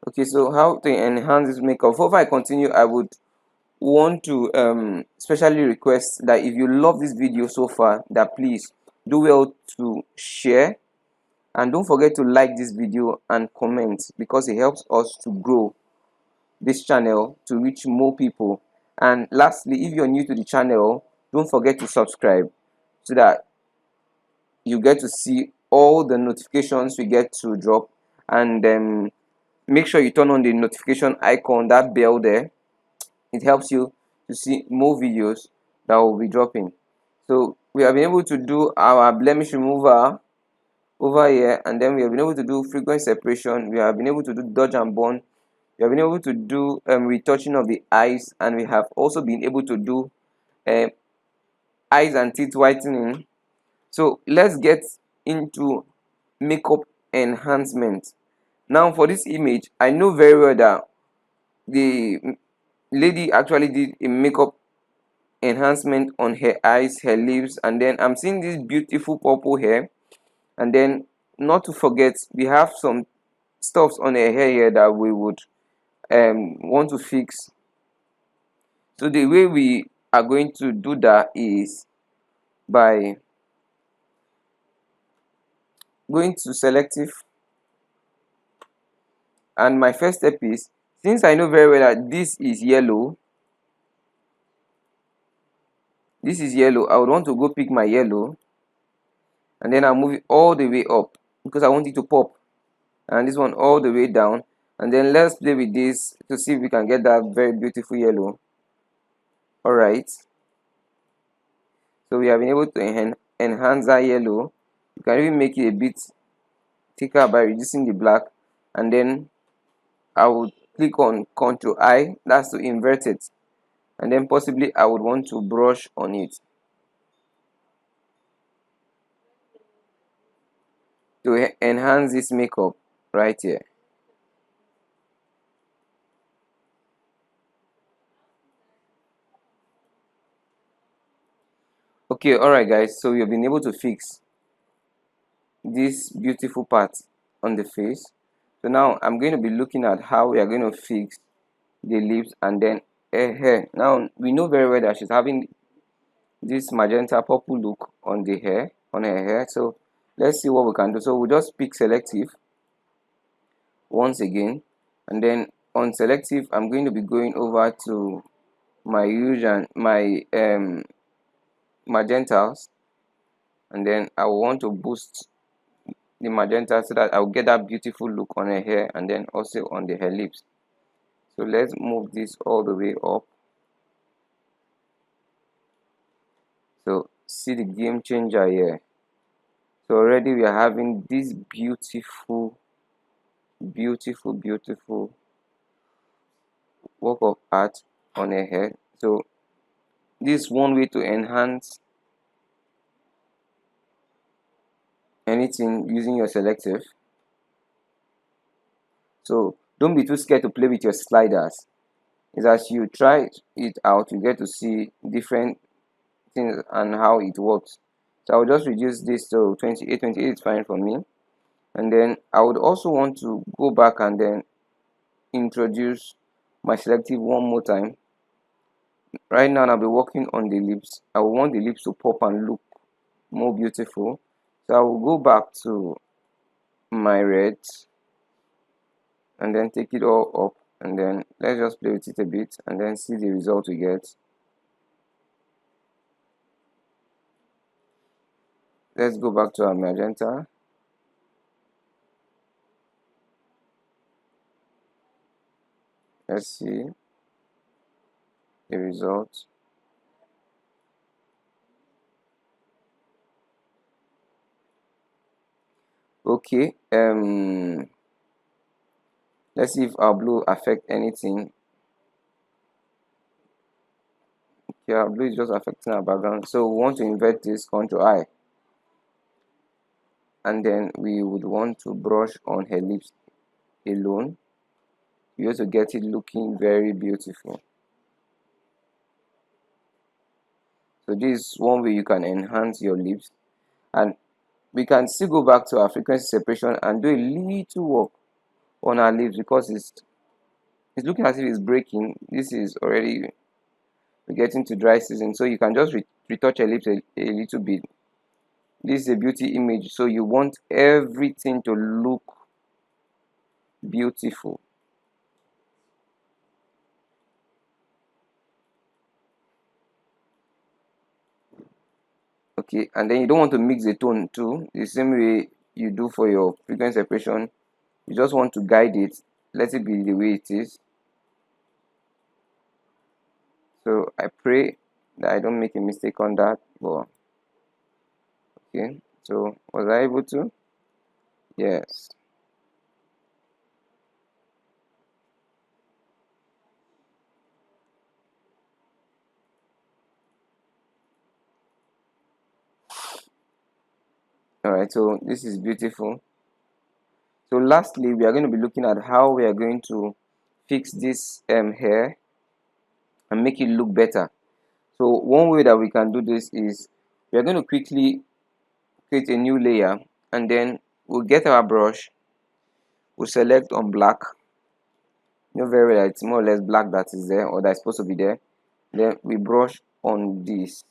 Okay, so how to enhance this makeup? Before I continue, I would want to specially request that if you love this video so far, that please do well to share, and don't forget to like this video and comment, because it helps us to grow this channel to reach more people. And lastly, if you're new to the channel, don't forget to subscribe so that you get to see all the notifications we get to drop. And make sure you turn on the notification icon, that bell there. It helps you to see more videos that will be dropping. So we have been able to do our blemish remover over here, and then we have been able to do frequency separation, we have been able to do dodge and burn, we have been able to do retouching of the eyes, and we have also been able to do eyes and teeth whitening. So let's get into makeup enhancement. Now for this image, I know very well that the lady actually did a makeup enhancement on her eyes, her lips, and then I'm seeing this beautiful purple hair. And then, not to forget, we have some stuffs on her hair here that we would want to fix. So the way we are going to do that is by going to selective, and my first step is, since I know very well that this is yellow, I would want to go pick my yellow, and then I'll move it all the way up because I want it to pop, and this one all the way down. And then let's play with this to see if we can get that very beautiful yellow. All right, so we have been able to enhance that yellow. You can even make it a bit thicker by reducing the black, and then I would click on Ctrl I, that's to invert it, and then possibly I would want to brush on it to enhance this makeup right here. Okay, alright guys, so you've been able to fix this beautiful part on the face. So now I'm going to be looking at how we are going to fix the lips and then her hair. Now we know very well that she's having this magenta purple look on the hair, on her hair. So let's see what we can do. So we'll just pick selective once again, and then on selective I'm going to be going over to my usual, my magentas, and then I will want to boost the magenta so that I'll get that beautiful look on her hair and then also on the hair lips. So let's move this all the way up. So see the game changer here. So already we are having this beautiful work of art on her head. So this is one way to enhance anything using your selective. So don't be too scared to play with your sliders. It's as you try it out, you get to see different things and how it works. So I'll just reduce this to 28. 28 is fine for me. And then I would also want to go back and then introduce my selective one more time. Right now I'll be working on the lips. I will want the lips to pop and look more beautiful. So I will go back to my red and then take it all up, and then let's just play with it a bit and then see the result we get. Let's go back to our magenta. Let's see the result. Okay, let's see if our blue affect anything. Okay, our blue is just affecting our background, so we want to invert this, Ctrl I, and then we would want to brush on her lips alone. You also get it looking very beautiful. So this is one way you can enhance your lips, and we can still go back to our frequency separation and do a little work on our lips because it's looking as if it's breaking. This is already, we're getting to dry season, so you can just retouch your lips a little bit. This is a beauty image, so you want everything to look beautiful. Okay, and then you don't want to mix the tone too, the same way you do for your frequency separation. You just want to guide it, let it be the way it is. So I pray that I don't make a mistake on that. But okay, so was I able to? Yes. All right, so this is beautiful. So lastly, we are going to be looking at how we are going to fix this hair and make it look better. So one way that we can do this is we are going to quickly create a new layer, and then we'll get our brush, we'll select on black. You know very well it's more or less black that is there, or that's supposed to be there. Then we brush on this.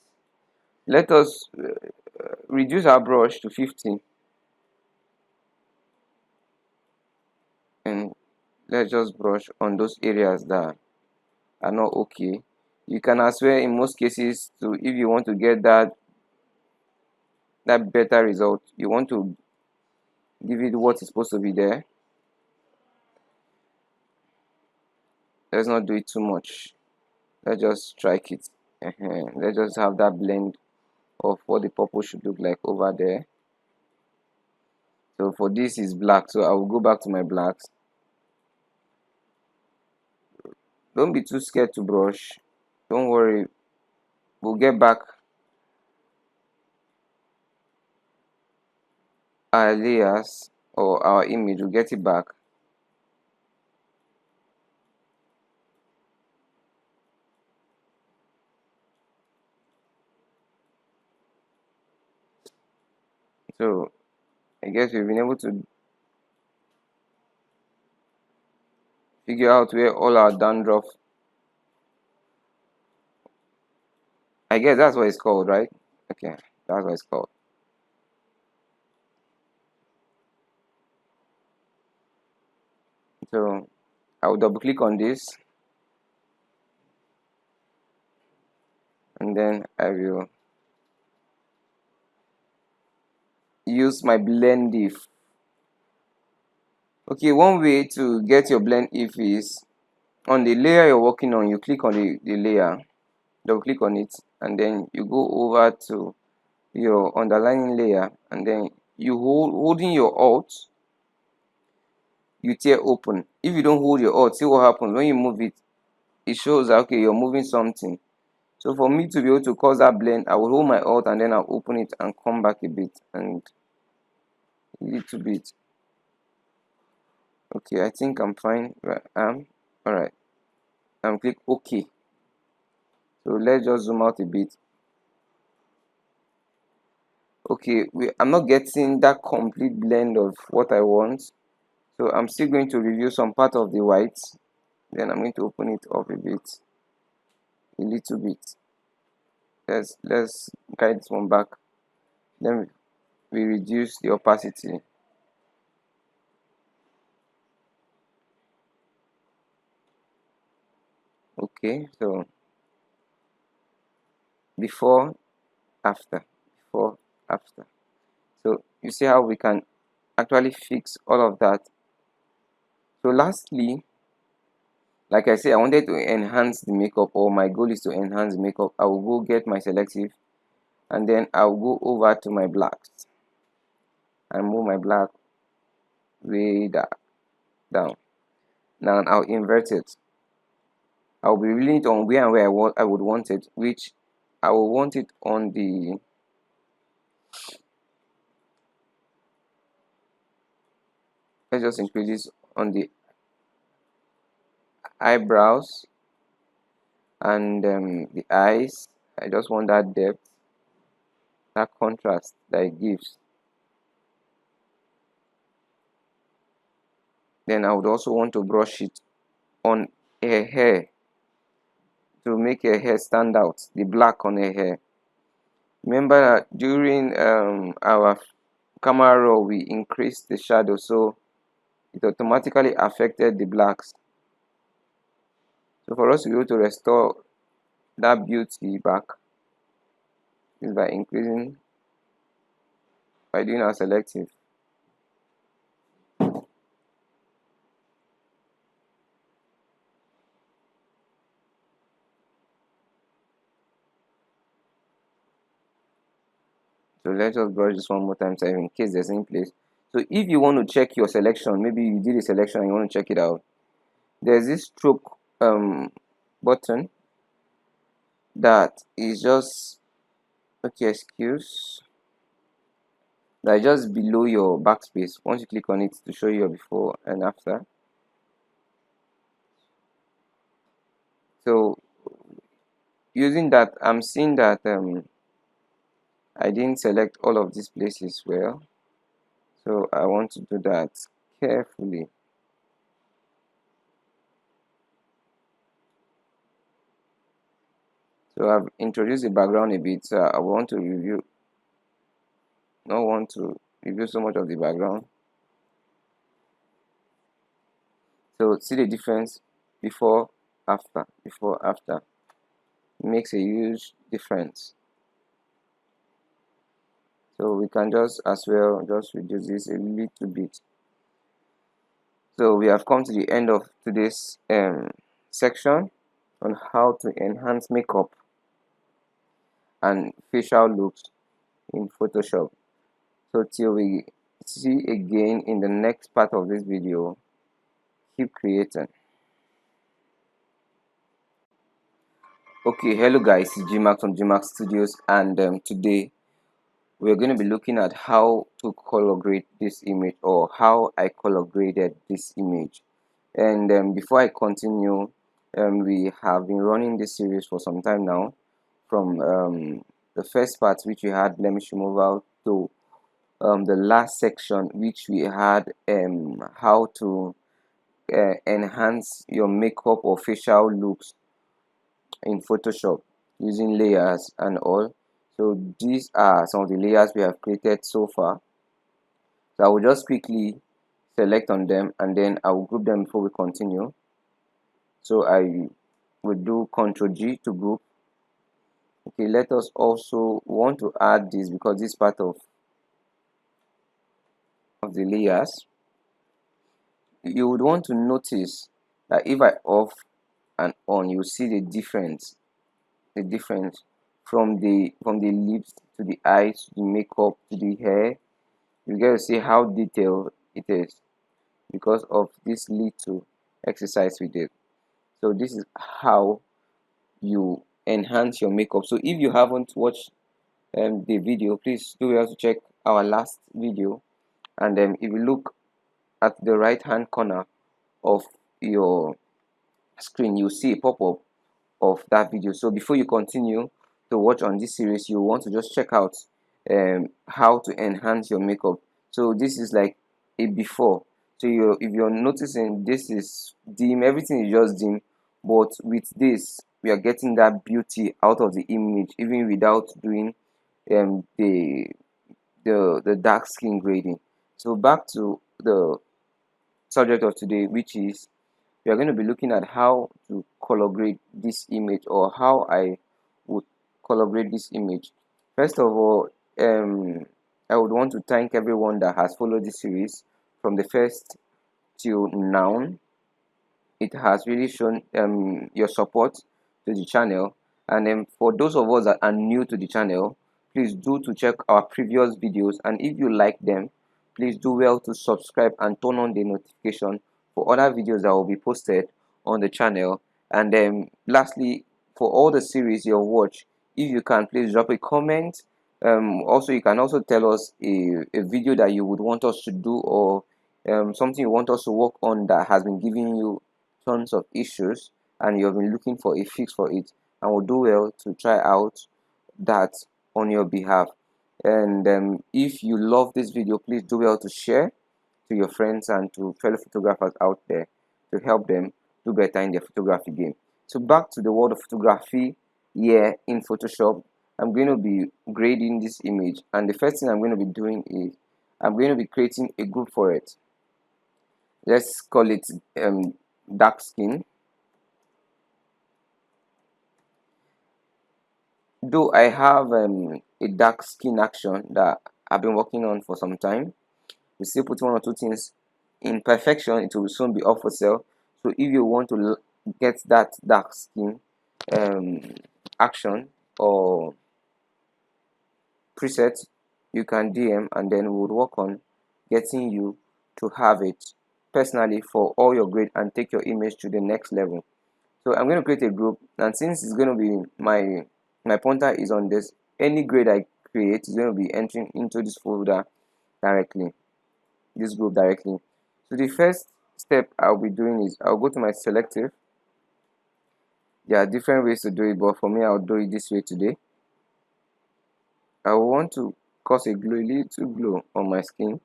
Let us reduce our brush to 50, and let's just brush on those areas that are not okay. You can as well, in most cases, to if you want to get that better result, you want to give it what is supposed to be there. Let's not do it too much. Let's just strike it. Let's just have that blend of what the purple should look like over there. So for this is black, so I will go back to my blacks. Don't be too scared to brush. Don't worry, we'll get back our layers or our image. We'll get it back. So I guess we've been able to figure out where all our dandruff, I guess that's what it's called, right? Okay, that's what it's called. So I will double click on this, and then I will use my blend if. Okay, one way to get your blend if is on the layer you're working on. You click on the layer, double click on it, and then you go over to your underlining layer, and then you holding your alt, you tear open. If you don't hold your alt, see what happens when you move it. It shows that okay, you're moving something. So for me to be able to cause that blend, I will hold my alt and then I'll open it and come back a bit and a little bit. Okay, I think I'm fine. All right. Click OK. So let's just zoom out a bit. Okay, I'm not getting that complete blend of what I want, so I'm still going to review some part of the white. Then I'm going to open it up a little bit. Let's guide this one back. Then we reduce the opacity. Okay, so before, after. So you see how we can actually fix all of that. So lastly, like I said, I wanted to enhance the makeup, or my goal is to enhance the makeup. I will go get my selective, and then I'll go over to my blacks and move my black way down. Now I'll invert it. I'll be reeling it on where and where I would want it, which I will want it on the let's just increase this on the eyebrows and the eyes. I just want that depth, that contrast that it gives. Then I would also want to brush it on her hair to make her hair stand out, the black on her hair. Remember that during our camera raw we increased the shadow, so it automatically affected the blacks. So for us to be able to restore that beauty back is by doing our selective. So let's just brush this one more time so in case there's any place. So if you want to check your selection, maybe you did a selection and you want to check it out, there's this stroke button that is just that is just below your backspace. Once you click on it to show you your before and after. So using that, I'm seeing that I didn't select all of these places well, so I want to do that carefully. So I've introduced the background a bit, so I want to not want to review so much of the background. So see the difference before after it makes a huge difference. So we can just as well just reduce this a little bit. So we have come to the end of today's section on how to enhance makeup and facial looks in Photoshop. So till we see again in the next part of this video, keep creating. Okay, hello guys, it's GMAX from GMAX Studios, and today we're going to be looking at how to color grade this image, or how I color graded this image. And before I continue, we have been running this series for some time now, from the first part which we had blemish removal to the last section which we had how to enhance your makeup or facial looks in Photoshop using layers and all. So these are some of the layers we have created so far. So I will just quickly select on them and then I will group them before we continue. So I will do Ctrl G to group. Okay, let us also want to add this because this part of the layers. You would want to notice that if I off and on, you see the difference from the lips to the eyes to the makeup to the hair. You get to see how detailed it is because of this little exercise we did. So this is how you enhance your makeup. So if you haven't watched the video, please do well to check our last video, and if you look at the right hand corner of your screen, you see a pop-up of that video. So before you continue to watch on this series, you want to just check out how to enhance your makeup. So this is like a before. So if you're noticing, this is dim, everything is just dim, but with this we are getting that beauty out of the image even without doing the dark skin grading. So back to the subject of today, which is we are going to be looking at how to color grade this image, or how I would color grade this image. First of all, I would want to thank everyone that has followed this series from the first till now. It has really shown your support to the channel, and for those of us that are new to the channel, please do to check our previous videos, and if you like them, please do well to subscribe and turn on the notification for other videos that will be posted on the channel. And then lastly, for all the series you've watched, if you can, please drop a comment. Also, you can also tell us a video that you would want us to do, or something you want us to work on that has been giving you tons of issues and you have been looking for a fix for it, and we'll do well to try out that on your behalf. And if you love this video, please do well to share to to your friends and to fellow photographers out there to help them do better in their photography game. So back to the world of photography here in Photoshop. I'm going to be grading this image, and the first thing I'm going to be doing is I'm going to be creating a group for it. Let's call it dark skin. Though I have a dark skin action that I've been working on for some time, we still put one or two things in perfection. It will soon be off for sale. So if you want to get that dark skin action or preset, you can DM, and then we would work on getting you to have it personally for all your grade and take your image to the next level. So I'm going to create a group, and since it's going to be my pointer is on this, any grade I create is going to be entering into this folder directly, this group directly. So the first step I'll be doing is I'll go to my selective. There are different ways to do it, but for me I'll do it this way today. I want to cause a little glow on my skin.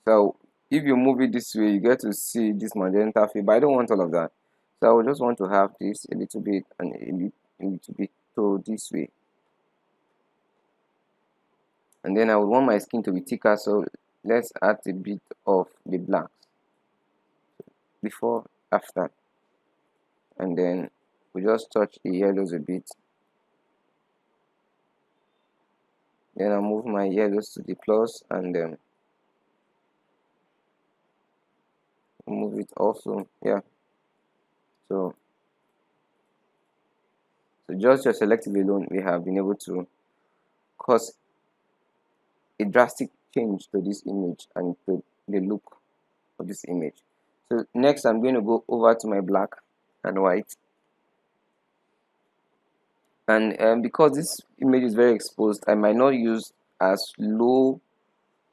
So if you move it this way, you get to see this magenta feel, but I don't want all of that. So I would just want to have this a little bit and a little bit to this way. And then I would want my skin to be thicker, so let's add a bit of the blacks before, after, and then we just touch the yellows a bit. Then I'll move my yellows to the plus, and then move it also, yeah. So just your selective alone, we have been able to cause a drastic change to this image and to the look of this image. So next I'm going to go over to my black and white, and because this image is very exposed, I might not use as low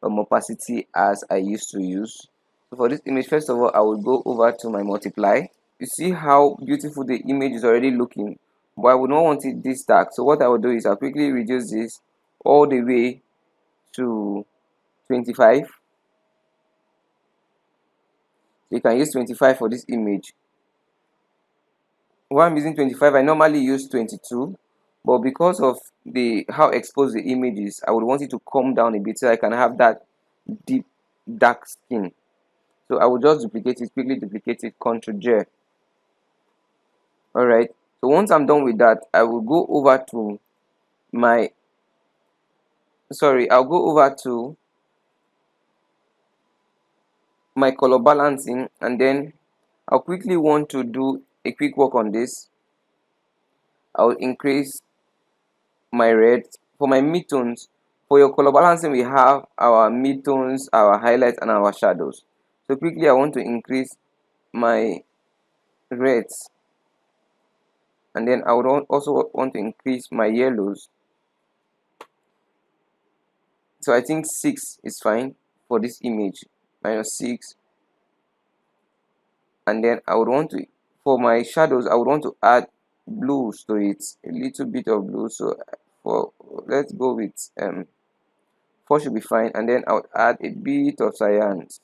opacity as I used to use. So for this image, first of all, I will go over to my multiply. You see how beautiful the image is already looking, but I would not want it this dark. So what I will do is I'll quickly reduce this all the way to 25. You can use 25 for this image. Why I'm using 25, I normally use 22, but because of how exposed the image is, I would want it to come down a bit so I can have that deep dark skin. So I will just duplicate it, quickly duplicate it, Ctrl J. Alright, so once I'm done with that, I will go over to my I'll go over to my color balancing, and then I'll quickly want to do a quick work on this. I'll increase my red. For my midtones, for your color balancing, we have our midtones, our highlights, and our shadows. So quickly I want to increase my reds, and then I would also want to increase my yellows. So I think 6 is fine for this image, -6. And then I would want to, for my shadows, I would want to add blues to it, a little bit of blue. So let's go with 4 should be fine, and then I would add a bit of cyans.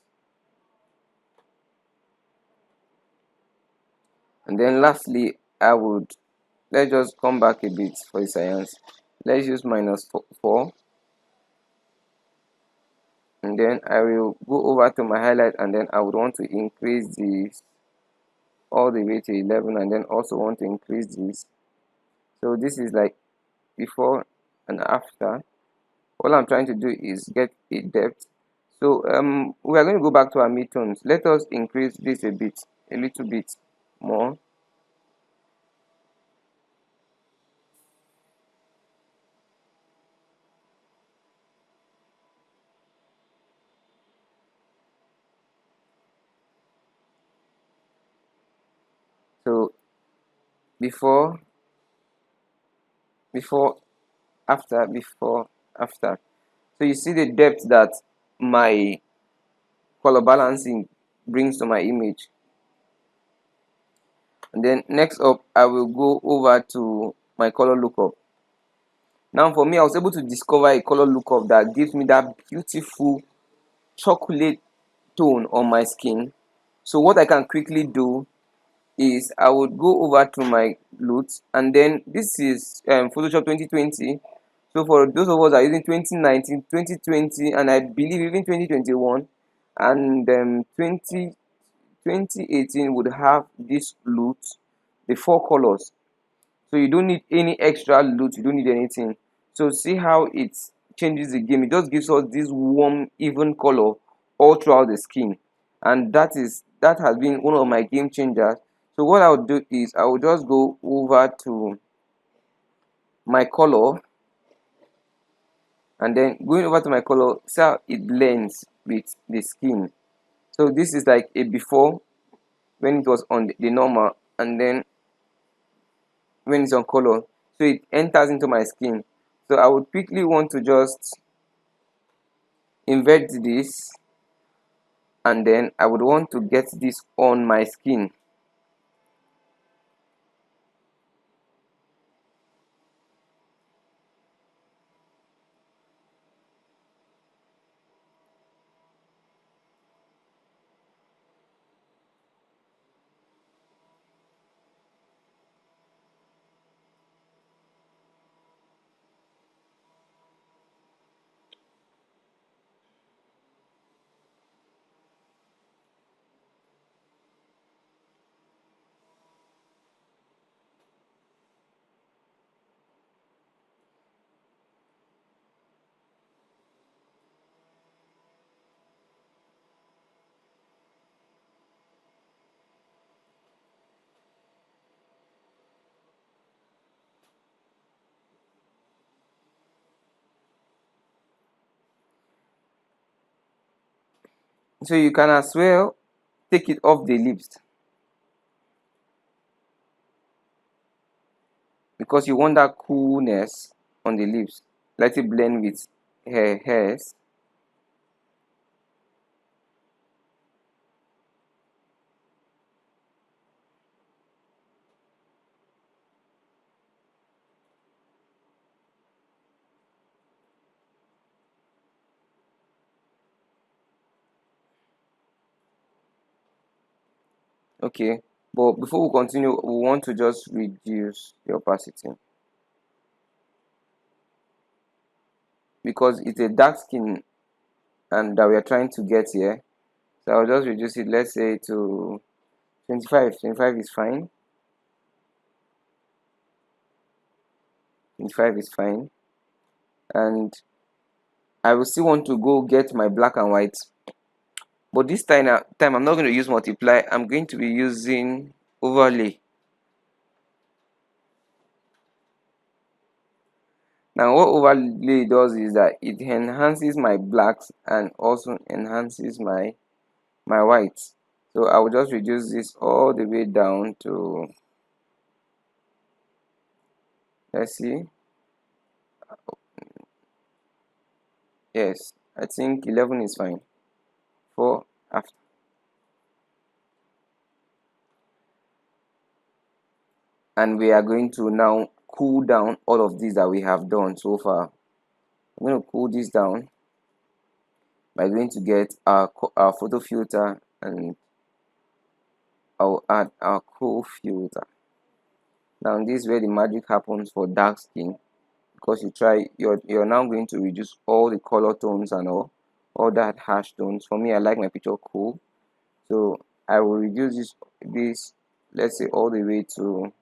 And then lastly, let's just come back a bit for the cyans. Let's use -4. And then I will go over to my highlight, and then I would want to increase this all the way to 11, and then also want to increase this. So this is like before and after. All I'm trying to do is get a depth. So we are going to go back to our midtones. Let us increase this a little bit more. So before, after. So you see the depth that my color balancing brings to my image. And then next up, I will go over to my color lookup. Now for me, I was able to discover a color lookup that gives me that beautiful chocolate tone on my skin. So what I can quickly do is I would go over to my loot, and then this is Photoshop 2020. So for those of us that are using 2019, 2020, and I believe even 2021 and 2018 would have this loot, the four colors. So you don't need any extra loot, you don't need anything. So see how it changes the game. It just gives us this warm, even color all throughout the skin, and that has been one of my game changers. So what I would do is I will just go over to my color, and then going over to my color, see how it blends with the skin. So this is like a before when it was on the normal, and then when it's on color, so it enters into my skin. So I would quickly want to just invert this, and then I would want to get this on my skin. So you can as well take it off the lips, because you want that coolness on the lips. Let it blend with hairs. Okay, but before we continue, we want to just reduce the opacity, because it's a dark skin and that we are trying to get here. So I'll just reduce it, let's say to 25. 25 is fine. 25 is fine. And I will still want to go get my black and white, but this time I'm not going to use multiply. I'm going to be using overlay. Now what overlay does is that it enhances my blacks and also enhances my whites. So I will just reduce this all the way down to, let's see, yes, I think 11 is fine for after. And we are going to now cool down all of these that we have done so far. I'm going to cool this down by going to get our photo filter, and I'll add our cool filter. Now this is where the magic happens for dark skin, because you're now going to reduce all the color tones and all that harsh tones. For me, I like my picture cool, so I will reduce this, let's say all the way to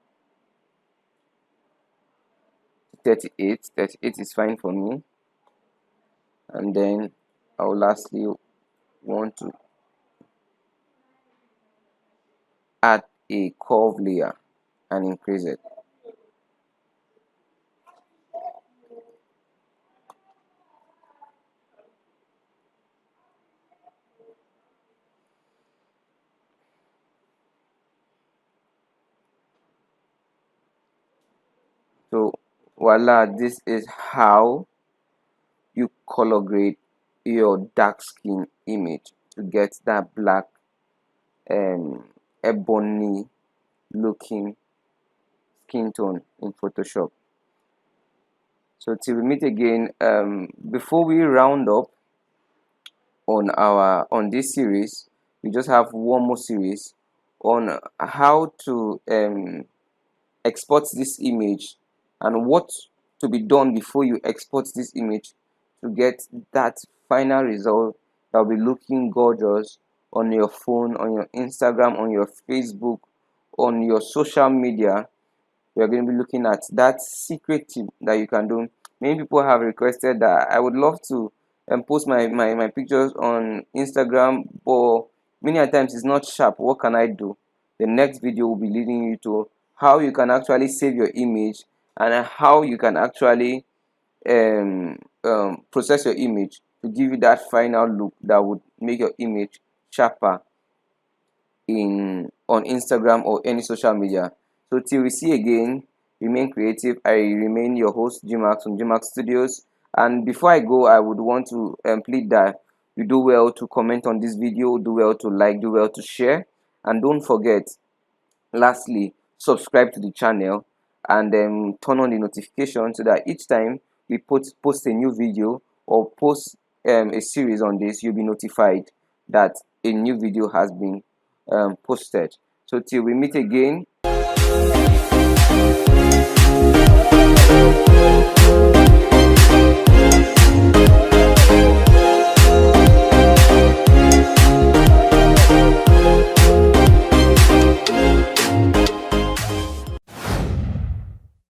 38. 38 is fine for me. And then I will lastly want to add a curve layer and increase it. So voila, this is how you color grade your dark skin image to get that black ebony looking skin tone in Photoshop. So till we meet again, before we round up, on this series. We just have one more series on how to export this image and what to be done before you export this image to get that final result that will be looking gorgeous on your phone, on your Instagram, on your Facebook, on your social media. We are going to be looking at that secret tip that you can do. Many people have requested that I would love to post my pictures on Instagram, but many a times it's not sharp. What can I do? The next video will be leading you to how you can actually save your image and how you can actually process your image to give you that final look that would make your image sharper on Instagram or any social media. So till we see again, remain creative. I remain your host GMAX from GMAX Studios. And before I go, I would want to plead that you do well to comment on this video, do well to like, do well to share, and don't forget, lastly, subscribe to the channel and then turn on the notification so that each time we post a new video or post a series on this, you'll be notified that a new video has been posted. So till we meet again,